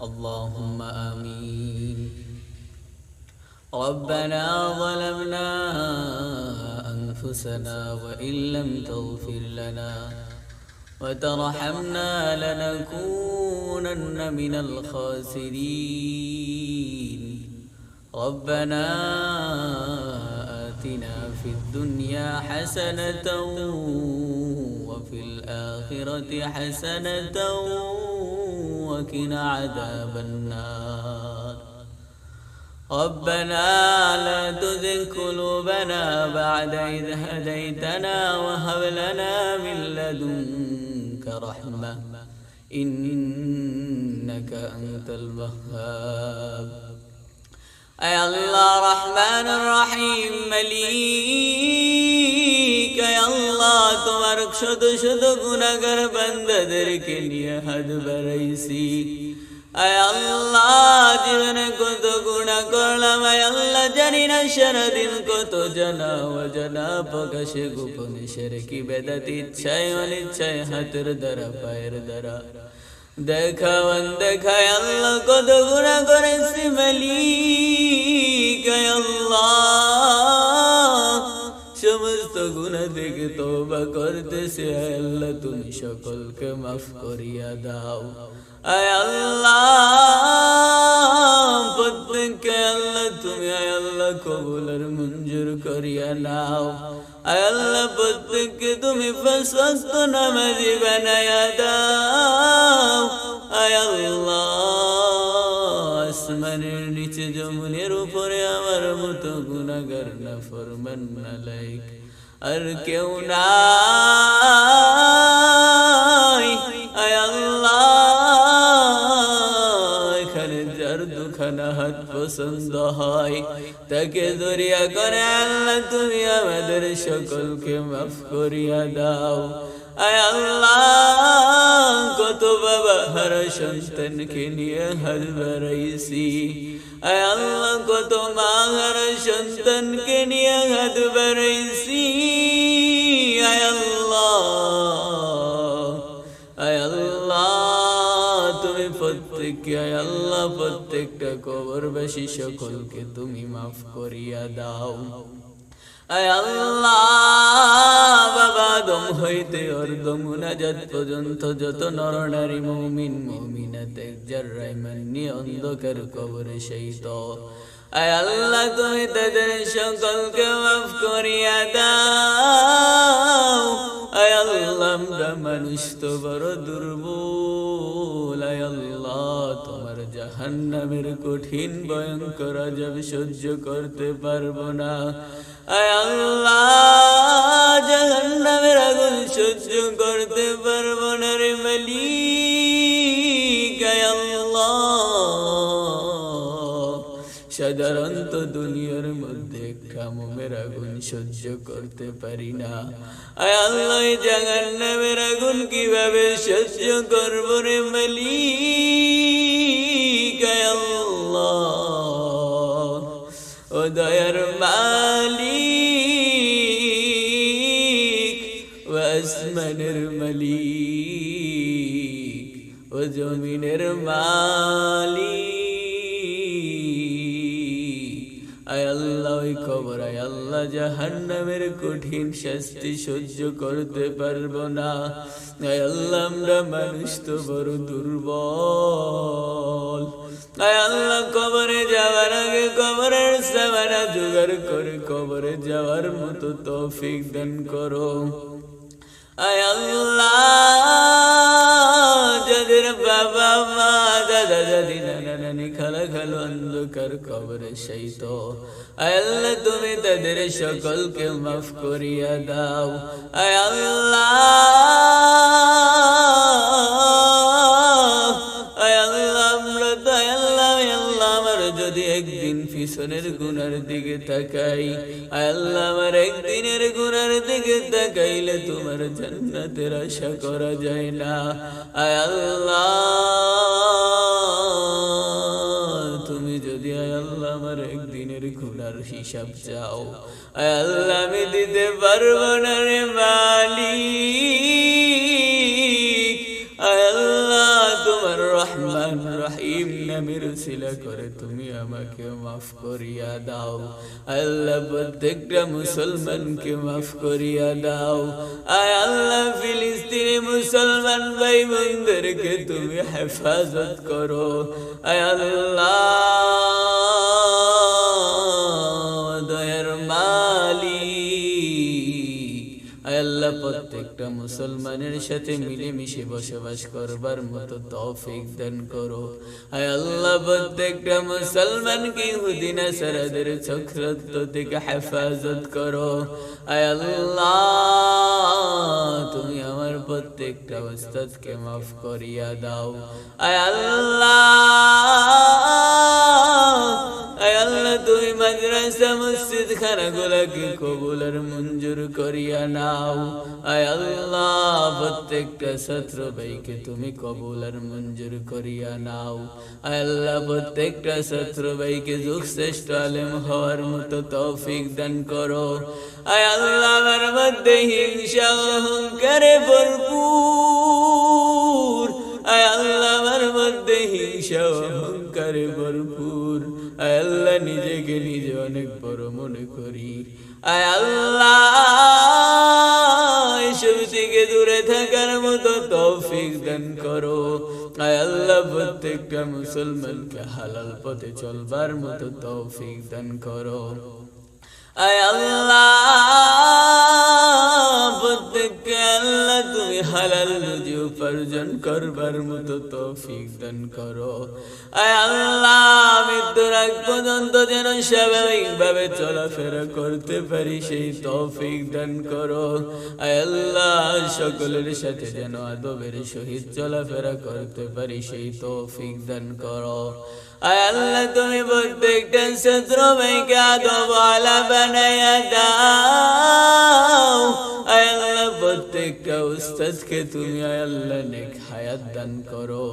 اللهم آمين. ربنا ظلمنا أنفسنا وإن لم تغفر لنا وترحمنا لنكونن من الخاسرين. ربنا آتنا في الدنيا حسنة وفي الآخرة حسنة وقنا عذاب النار. ربنا لا تزغ قلوبنا بعد إذ هديتنا وهب لنا من لدنك رحمة إنك أنت الوهاب. أي الله رحمن الرحيم مليك أي الله তোমার শত শত গুনাহগার বান্দাদেরকে নিয়ে হাত বাড়াইছি। আয় আল্লাহ জীবনে কত গুনাহ করলাম, আয় আল্লাহ জানি না সারাদিন কত জানা অজানা প্রকাশে গোপনে শিরকি বেদাত ইচ্ছায় অনিচ্ছায় হাতের দ্বারা পায়ের দ্বারা দেখা অনদেখায় আল্লাহ কত গুনাহ করেছি মালিক। আয় আল্লাহ সমস্ত গুনাহ থেকে তওবা করতেছি, আয় আল্লাহ তুমি সকলকে মাফ করিয়া দাও। আয় আল্লাহ প্রত্যেককে আল্লাহ তুমি আয় আল্লাহ কবুল আর মঞ্জুর করিয়া নাও। আয় আল্লাহ প্রত্যেককে তুমি পাঁচ ওয়াক্ত নামাজি বানায়া দাও। আয় আল্লাহ আসমানের নিচে জমিনের উপরে আমার মতো গুনাহগার নাফরমান নালায়েক আর কেউ নাই। আয় আল্লাহ এখানে যার দুখানা হাত পছন্দ হয় তাকে দরিয়া করে আল্লাহ তুমি আমাদের সকলকে মাফ করিয়া দাও। আয় আল্লাহ কত বাবা হারা সন্তানকে নিয়ে হাত বাড়াইছি, আয় আল্লাহ কত মা হারা সন্তানকে নিয়ে হাত বাড়াইছি। আয় আল্লাহ আয় আল্লাহ তুমি প্রত্যেককে আয় আল্লাহ প্রত্যেকটা কবরবাসী সকলকে তুমি মাফ করিয়া দাও। আয় আল্লাহ বাবা দম হইতে অর্ধ মুনাজাত পর্যন্ত যত নরনারী মুমিন মুমিনাত এক জাররাই মান্নি অন্ধকার কবরে শহীদ, আয় আল্লাহ তুমি তাদের সকলকে মাফ করিয়া দাও। আয় আল্লাহ আমরা মানুষ তো বড় দুর্বল, আয় আল্লাহ তোমার জাহান্নামের কঠিন ভয়ঙ্কর আযাব সহ্য করতে পারবো না। আয় আল্লাহ জাহান্নামের আগুন সহ্য করতে পারবো না রে মালিক। আয় আল্লাহ সাধারণত দুনিয়ার মধ্যে কামের আগুন সহ্য করতে পারি না, আয় আল্লাহ জাহান্নামের আগুন কিভাবে সহ্য করব রে মালিক। আয় আল্লাহ ও দয়ার মালিক ও আসমানের মালিক ও জমিনের মালিক, আয় আল্লাহ ওই কবর আয় আল্লাহ জাহান্নামের কঠিন শাস্তি সহ্য করতে পারবো না। আয় আল্লাহ আমরা মানুষ তো বড় দুর্বল, আয় আল্লাহ কবরে যাওয়ার আগে কবরের সামানা জোগাড় করে কবরে যাওয়ার মতো তৌফিক দান করো। আয় আল্লাহ যাদের বাবা মা দাদা দাদি নানা নানি খালা খালু অন্ধকার কবরে শহীদ, আয় আল্লাহ তুমি তাদের সকলকে মাফ করিয়া দাও। আয় আল্লাহ আয় আল্লাহ আমরা তো আয় আল্লাহ আমার যদি একদিন পিছনের গুনার দিকে তাকাই, আয় আল্লাহ আমার একদিনের গুনার দিকে তাকাইলে তোমার জান্নাতের আশা করা যায় না। আয় আল্লাহ তুমি যদি আয় আল্লাহ আমার একদিনের গুনার হিসাব চাও, আয় আল্লাহ আমি দিতে পারবো না রে মালিক। আয় আল্লাহ তোমার রহমান রহিম রহিম নামের উসিলা করে তুমি আমাকে মাফ করিয়া দাও। আল্লাহ প্রত্যেকটা মুসলমানকে মাফ করিয়া দাও। আয় আল্লাহ ফিলিস্তিনি মুসলমান ভাই বোনদেরকে তুমি হেফাজত করো। আয় আল্লাহ দয়ার মালিক, আয় আল্লাহ প্রত্যেকটা মুসলমানের সাথে মিলেমিশে বসবাস করবার মতো তৌফিক দান করো। আয় আল্লাহ প্রত্যেকটা মুসলমানকে ইহুদি নাসারাদের চক্রান্ত থেকে হেফাজত করো। আয় আল্লাহ তুমি আমার প্রত্যেকটা উস্তাদকে মাফ করিয়া দাও। আয় আল্লাহ, আয় আল্লাহ তুমি মাদ্রাসা মসজিদ খানাগুলোকে কবুল আর মঞ্জুর করিয়া নাও। আয় আল্লাহ প্রত্যেকটা ছাত্র ভাইকে তুমি কবুল আর মঞ্জুর করিয়া নাও। আয় আল্লাহ প্রত্যেকটা ছাত্র ভাইকে যুগ শ্রেষ্ঠ আলেম হওয়ার মতো তৌফিক দান করো। আয় আল্লাহ আমার মধ্যে হিংসা অহংকারে ভরপুর, আয় আল্লাহ আমার মধ্যে হিংসা অহংকারে ভরপুর। আয় আল্লাহ নিজেকে নিজে অনেক বড় মনে করি। আয় আল্লাহ এসব থেকে দূরে থাকার মতো তৌফিক দান করো। আয় আল্লাহ প্রত্যেকটা মুসলমানকে হালাল পথে চলবার মতো তৌফিক দান করো। আয় আল্লাহ প্রত্যেককে আল্লাহ তুমি হালাল রুজি উপার্জন করবার মতো তৌফিক দান করো। আয় আল্লাহ মৃত্যুর আগ পর্যন্ত যেন স্বাভাবিকভাবে চলাফেরা করতে পারি সেই তৌফিক দান করো। আয় আল্লাহ সকলের সাথে যেন আদবের সহিত চলাফেরা করতে পারি সেই তৌফিক দান করো। আয় আল্লাহ তুমি প্রত্যেকটা ছাত্র ভাইকে আদবওয়ালা বানাইয়া দাও। আয় আল্লাহ প্রত্যেকটা উস্তাদকে তুমি আয় আল্লাহ নেক হায়াত দান করো।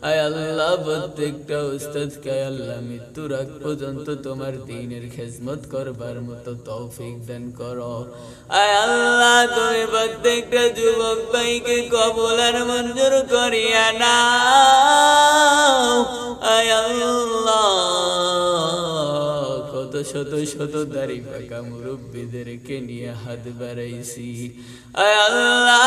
আয় আল্লাহ প্রত্যেকটা উস্তাদকে আয় আল্লাহ মৃত্যুর আগ পর্যন্ত তোমার দ্বীনের খেদমত করবার মতো তৌফিক দান করো। আয় আল্লাহ তুমি প্রত্যেকটা যুবক ভাইকে কবুল আর মঞ্জুর করিয়া নাও। আয় আল্লাহ কত শত শত দাড়ি পাকা মুরব্বীদেরকে নিয়ে হাত বাড়াইছি, আয় আল্লাহ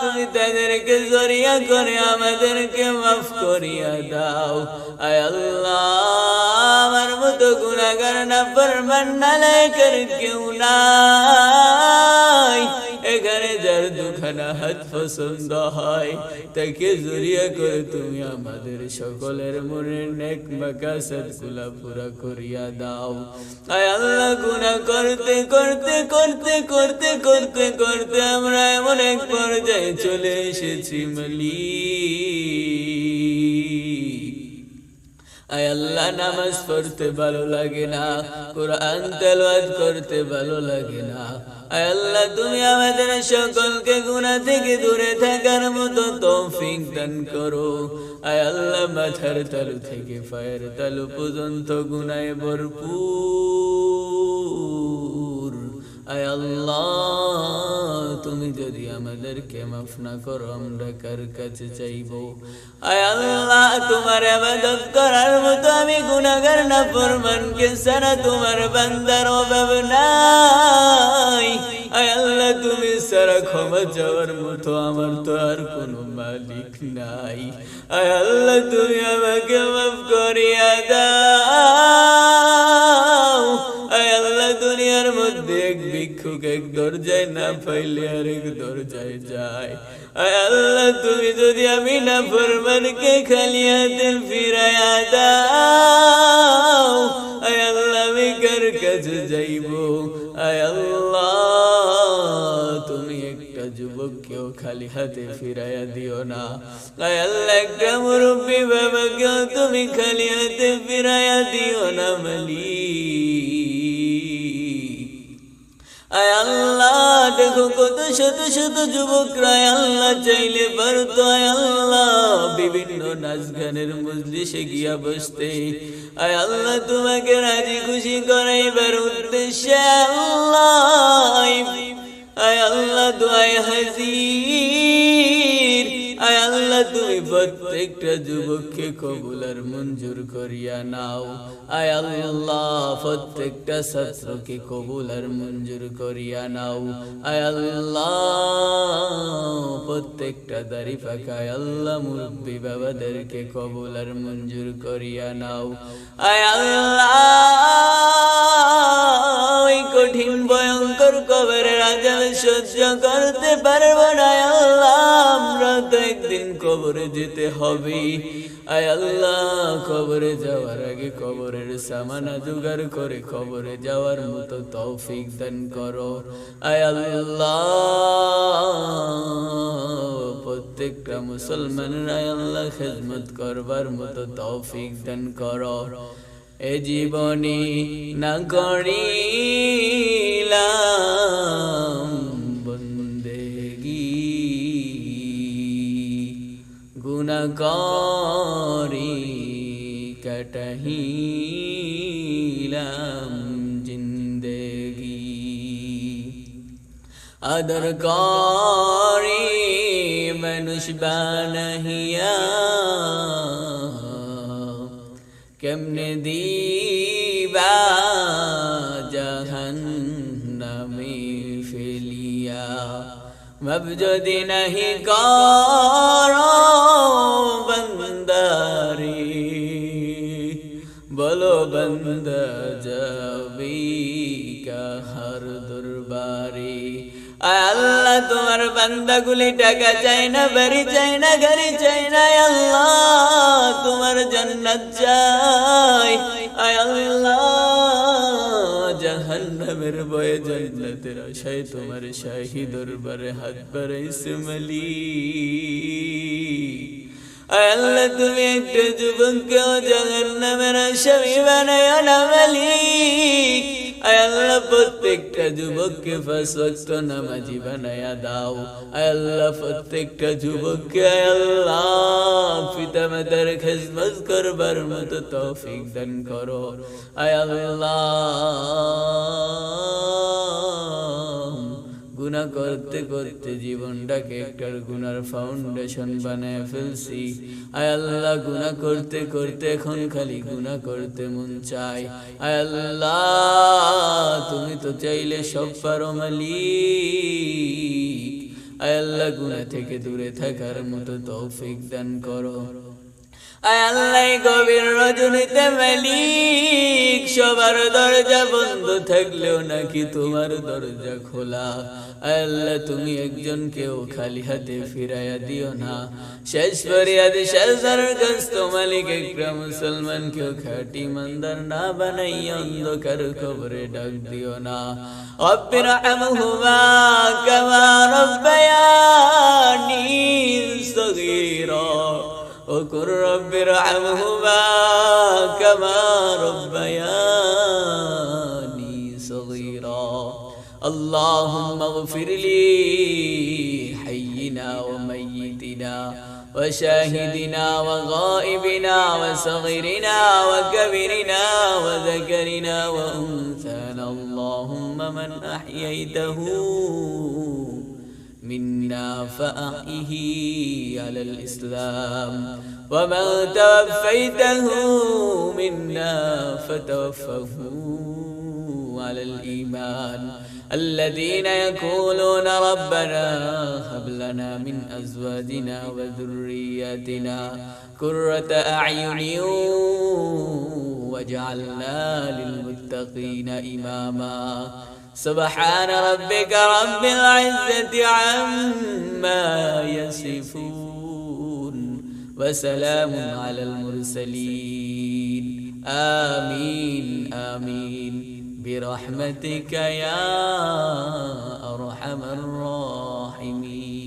তুমি তাদেরকে জড়িয়া করে আমাদেরকে মাফ করিয়া দাও। আয় আল্লাহ আমার মতো গুনাহগার নাফরমান নালায়েকের কেউ নাই। এখানে যার দুখানা হাত পছন্দ হয় তাকে জড়িয়া করে তুমি আমাদের সকলের মনের নেক মাকাসাদ গুলা পুরা করিয়া দাও। আয় আল্লাহ গুনাহ করতে করতে করতে করতে করতে করতে আমরা এমন এক পর্যায়ে চলে এসেছি মালিক। আয় আল্লাহ নামাজ পড়তে ভালো লাগে না, কোরআন তেলাওয়াত করতে ভালো লাগে না। আয় আল্লাহ তুমি আমাদের সকলকে গুনাহ থেকে দূরে থাকার মতো তৌফিক দান করো। আয় আল্লাহ মাথার তালু থেকে পায়ের তালু পর্যন্ত গুনাহে ভরপুর। আয় আল্লাহ তুমি যদি আমাদেরকে মাফ না করো আমরা কার কাছে চাইবো? আয় আল্লাহ তোমার ইবাদত করার মতো আমি গুনাহগার নাফরমানকে ছাড়া তোমার বান্দার অভাব নাই। আয় আল্লাহ তুমি ছাড়া ক্ষমা চাওয়ার মতো আমার তো আর কোনো মালিক নাই। আয় আল্লাহ তুমি আমাকে মাফ করিয়া দাও। আয় আল্লাহ দুনিয়ার মধ্যে এক ভিক্ষুক এক দরজায় না পাইলে আরেক দরজায় যায়। আয় আল্লাহ তুমি যদি আমি নাফরমানকে খালি হাতে ফিরাইয়া দাও, আয় আল্লাহ আমি কার কাছে যাইব? আয় আল্লাহ তুমি একটা যুবককেও খালি হাতে ফিরাইয়া দিও না। আয় আল্লাহ একটা মুরব্বী বাবাকেও তুমি খালি হাতে ফিরাইয়া দিও না মালিক। আয় আল্লাহ দেখো কত শত শত যুবকরা আয় আল্লাহ চাইলে পারতো আয় আল্লাহ বিভিন্ন নাচ গানের মজলিসে গিয়া বসতে। আয় আল্লাহ তোমাকে রাজি খুশি করাইবার উদ্দেশ্যে আল্লাহ আয় আল্লাহ দোয়ায় হাজির। আয় আল্লাহ আল্লাহ তুমি প্রত্যেকটা যুবককে কবুল আর মঞ্জুর করিয়া নাও। আয় আল্লাহ প্রত্যেকটা ছাত্রকে কবুল আর মঞ্জুর করিয়া নাও। আয় আল্লাহ প্রত্যেকটা দাড়ি পাকায় আল্লাহ মুরব্বী বাবাদেরকে কবুল আর মঞ্জুর করিয়া নাও। আয় আল্লাহ ওই কঠিন ভয়ঙ্কর কবরের আযাব সহ্য করতে পারবো না আল্লাহ, আমরা তো একদিন কবরে যেতে হবে। আয় আল্লাহ কবরে যাওয়ার আগে কবরের সামানা জোগাড় করে কবরে যাওয়ার মতো তৌফিক দান করো। আয় আল্লাহ প্রত্যেকটা মুসলমানরা আল্লাহ খেদমত করবার মতো তৌফিক দান করো। এ জীবনে না করিলাম বন্দেগি, গুনাহ করি কাটাহিলাম জিন্দেগি। আদর করি মানুষ বানাহিয়া, কেমনে দিবা জাহান্নামে ফেলিয়া। মাফ যদি নাহি করো বান্দারে, বলো বান্দা যাবি কাহার দরবারে। আল্লাহ তোমার বান্দাগুলি টাকা চাই না, বাড়ি চাই না, গাড়ি চাই না, আল্লাহ তোমার জান্নাত চাই। আয় আল্লাহ জাহান্নামের ভয়ে জান্নাতের আশায় তোমার শাহী দরবারে হাত বাড়াইছে মালিক। আয় আল্লাহ তুমি একটা যুবককেও জাহান্নামের আসামি বানায়ো না মালিক। আয় আল্লাহ প্রত্যেকটা যুবককে 5 ওয়াক্ত নামাজি বানায়া দাও। আয় আল্লাহ প্রত্যেকটা যুবককে আয় আল্লাহ পিতা মাতার খেদমত করবার মতো তৌফিক দান করো। আয় আল্লাহ গুনাহ করতে করতে জীবনটাকে একটা গুনার ফাউন্ডেশন বানায় ফেলছি। আয় আল্লাহ গুনাহ করতে করতে এখন খালি গুনাহ করতে মন চায়। আয় আল্লাহ তুমি তো চাইলে সব পারো মালিক। আয় আল্লাহ গুনাহ থেকে দূরে থাকার মতো তৌফিক দান করো। আয় আল্লাহ গভীর রজনীতে মালিক সবার দরজা বন্ধ থাকলেও নাকি তোমার দরজা খোলা। আয় আল্লাহ তুমি একজনকেও খালি হাতে ফিরাইয়া দিও না। শেষ ফরিয়াদ শেষের কাছে মালিক একটা মুসলমানকেও খাঁটি ইমানদার না বানাইয়া অন্ধকার কবরে ডাক দিও না। রব্বিরহামহুমা কামা রব্বায়ানি সগীরা وقل رب ارحمهما كما ربياني صغيرا. اللهم اغفر لي حينا وميتنا وشاهدنا وغائبنا وصغيرنا وكبرنا وذكرنا وأنثانا. اللهم من أحييته منا فأحيه على الإسلام، ومن توفيته منا فتوفه على الإيمان. الذين يقولون ربنا هب لنا من أزواجنا وذرياتنا قرة أعين واجعلنا للمتقين إماما. سبحان ربك رب العزة عما يصفون وسلام على المرسلين. آمين آمين برحمتك يا أرحم الراحمين.